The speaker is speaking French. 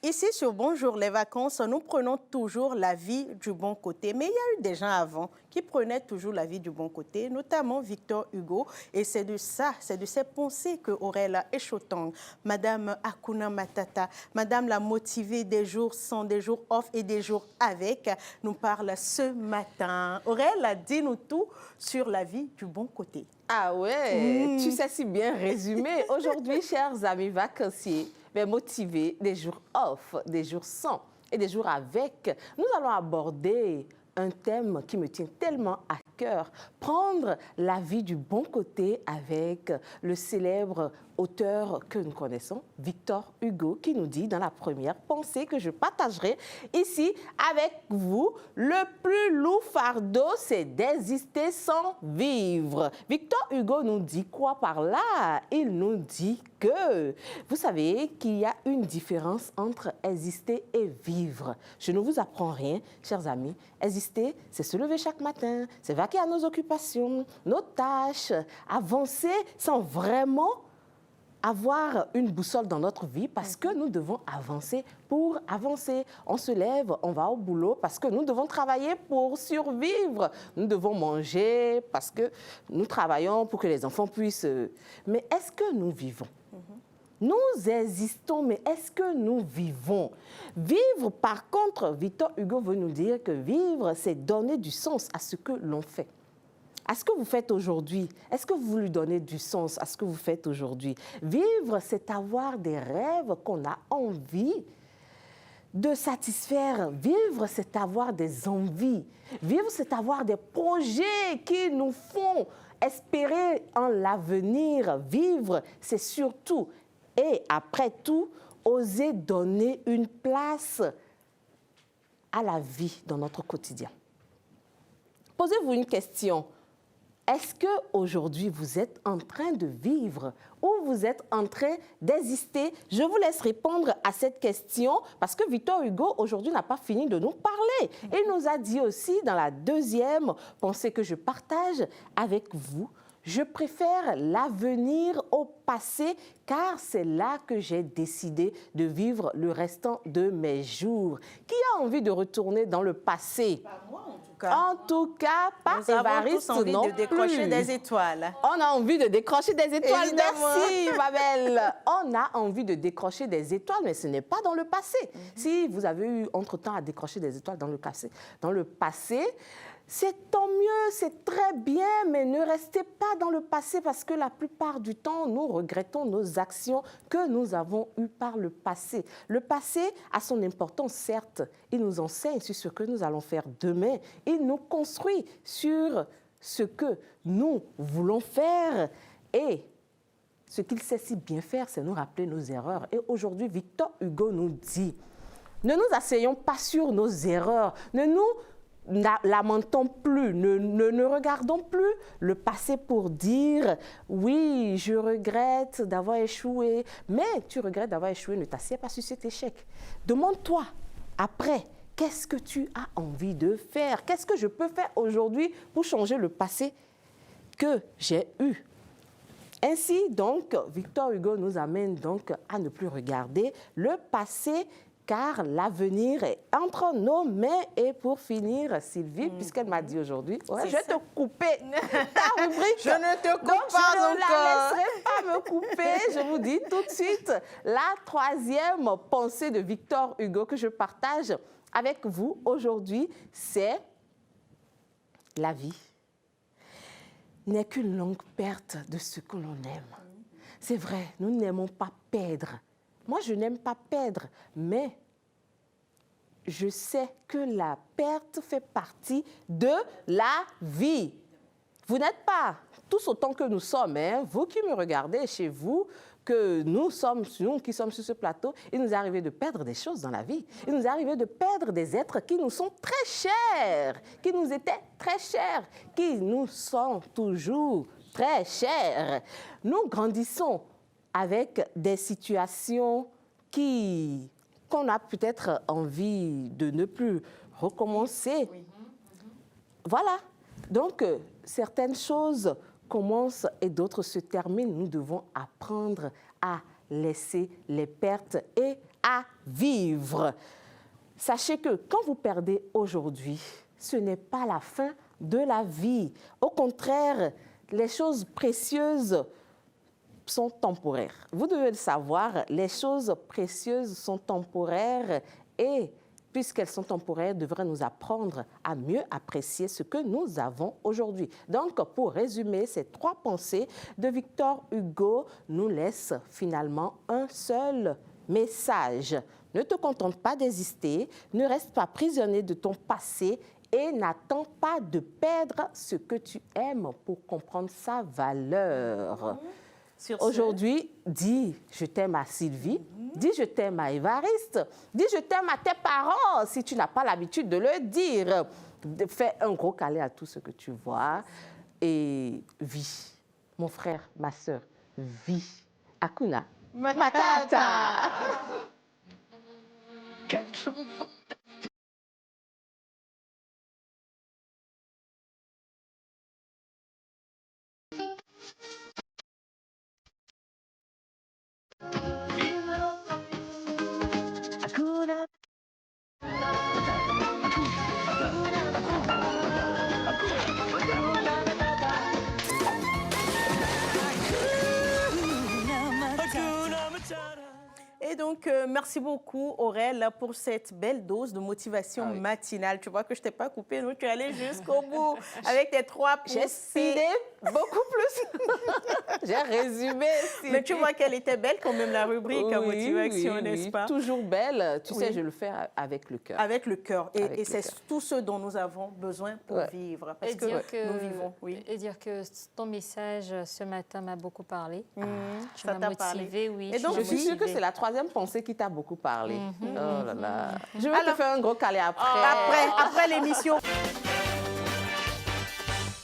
Ici, sur Bonjour les vacances, nous prenons toujours la vie du bon côté. Mais il y a eu des gens avant qui prenaient toujours la vie du bon côté, notamment Victor Hugo. Et c'est de ça, c'est de ces pensées que Aurèle Echotang, Madame Hakuna Matata, Madame la motivée des jours sans, des jours off et des jours avec, nous parle ce matin. Aurèle, dis-nous tout sur la vie du bon côté. Ah ouais, tu sais si bien résumer. Aujourd'hui, chers amis vacanciers, motivés, des jours off, des jours sans et des jours avec, nous allons aborder un thème qui me tient tellement à cœur. Prendre la vie du bon côté avec le célèbre auteur que nous connaissons, Victor Hugo, qui nous dit dans la première pensée que je partagerai ici avec vous, le plus lourd fardeau, c'est d'exister sans vivre. Victor Hugo nous dit quoi par là? Il nous dit que, vous savez qu'il y a une différence entre exister et vivre. Je ne vous apprends rien, chers amis. Exister, c'est se lever chaque matin, c'est vaquer à nos occupations, nos tâches, avancer sans vraiment avoir une boussole dans notre vie parce que nous devons avancer pour avancer. On se lève, on va au boulot parce que nous devons travailler pour survivre. Nous devons manger parce que nous travaillons pour que les enfants puissent... Mais est-ce que nous vivons? Nous existons, mais est-ce que nous vivons? Vivre, par contre, Victor Hugo veut nous dire que vivre, c'est donner du sens à ce que l'on fait. À ce que vous faites aujourd'hui, est-ce que vous lui donnez du sens à ce que vous faites aujourd'hui? Vivre, c'est avoir des rêves qu'on a envie de satisfaire. Vivre, c'est avoir des envies. Vivre, c'est avoir des projets qui nous font espérer en l'avenir. Vivre, c'est surtout, et après tout, oser donner une place à la vie dans notre quotidien. Posez-vous une question. Est-ce qu'aujourd'hui, vous êtes en train de vivre ou vous êtes en train d'exister? Je vous laisse répondre à cette question parce que Victor Hugo, aujourd'hui, n'a pas fini de nous parler. Il nous a dit aussi, dans la deuxième pensée que je partage avec vous, je préfère l'avenir au passé car c'est là que j'ai décidé de vivre le restant de mes jours. Qui a envie de retourner dans le passé? Pas moi, en tout cas. En tout cas, pas Évariste non plus. Nous avons tous envie de décrocher des étoiles. On a envie de décrocher des étoiles. Évidemment. Merci, ma belle. On a envie de décrocher des étoiles, mais ce n'est pas dans le passé. Si vous avez eu entre-temps à décrocher des étoiles dans le passé, c'est tant mieux, c'est très bien, mais ne restez pas dans le passé parce que la plupart du temps, nous regrettons nos actions que nous avons eues par le passé. Le passé a son importance, certes. Il nous enseigne sur ce que nous allons faire demain. Il nous construit sur ce que nous voulons faire et ce qu'il sait si bien faire, c'est nous rappeler nos erreurs. Et aujourd'hui, Victor Hugo nous dit, ne nous asseyons pas sur nos erreurs, ne nous lamentons plus, ne regardons plus le passé pour dire « oui, je regrette d'avoir échoué ». Mais tu regrettes d'avoir échoué, ne t'assieds pas sur cet échec. Demande-toi après, qu'est-ce que tu as envie de faire? Qu'est-ce que je peux faire aujourd'hui pour changer le passé que j'ai eu? Ainsi, donc, Victor Hugo nous amène donc à ne plus regarder le passé car l'avenir est entre nos mains. Et pour finir, Sylvie, puisqu'elle m'a dit aujourd'hui, je vais te couper ta rubrique. Je ne te coupe Donc, pas je ne encore. la laisserai pas me couper. Je vous dis tout de suite la troisième pensée de Victor Hugo que je partage avec vous aujourd'hui, c'est la vie n'est qu'une longue perte de ce que l'on aime. C'est vrai, nous n'aimons pas perdre. Moi, je n'aime pas perdre, mais je sais que la perte fait partie de la vie. Vous n'êtes pas tous autant que nous sommes, hein? Vous qui me regardez chez vous, que nous qui sommes sur ce plateau, il nous est arrivé de perdre des choses dans la vie. Il nous est arrivé de perdre des êtres qui nous sont très chers, qui nous étaient très chers, qui nous sont toujours très chers. Nous grandissons avec des situations qu'on a peut-être envie de ne plus recommencer. Oui. Voilà. Donc, certaines choses commencent et d'autres se terminent. Nous devons apprendre à laisser les pertes et à vivre. Sachez que quand vous perdez aujourd'hui, ce n'est pas la fin de la vie. Au contraire, les choses précieuses sont temporaires. Vous devez le savoir, les choses précieuses sont temporaires et puisqu'elles sont temporaires, devraient nous apprendre à mieux apprécier ce que nous avons aujourd'hui. Donc, pour résumer, ces 3 pensées de Victor Hugo nous laissent finalement un seul message. Ne te contente pas d'exister, ne reste pas prisonnier de ton passé et n'attends pas de perdre ce que tu aimes pour comprendre sa valeur. Aujourd'hui, dis je t'aime à Sylvie, dis je t'aime à Évariste, dis je t'aime à tes parents si tu n'as pas l'habitude de le dire. Fais un gros câlin à tout ce que tu vois et vis. Mon frère, ma soeur, vis. Hakuna Matata. Et donc, merci beaucoup, Aurèle, pour cette belle dose de motivation matinale. Tu vois que je ne t'ai pas coupé, donc tu es allé jusqu'au bout avec tes 3 pensées. J'ai speedé beaucoup plus. J'ai résumé. Mais tu vois qu'elle était belle quand même, la rubrique à motivation, n'est-ce pas? Toujours belle. Tu sais, je le fais avec le cœur. Avec le cœur. Et c'est tout ce dont nous avons besoin pour vivre. Parce que nous vivons. Et dire que ton message ce matin m'a beaucoup parlé. Tu ça m'as t'a motivée, oui. Et donc, je suis sûre que c'est la 3e pensée qui t'a beaucoup parlé. Oh là là. Je vais te faire un gros câlin après. Après l'émission.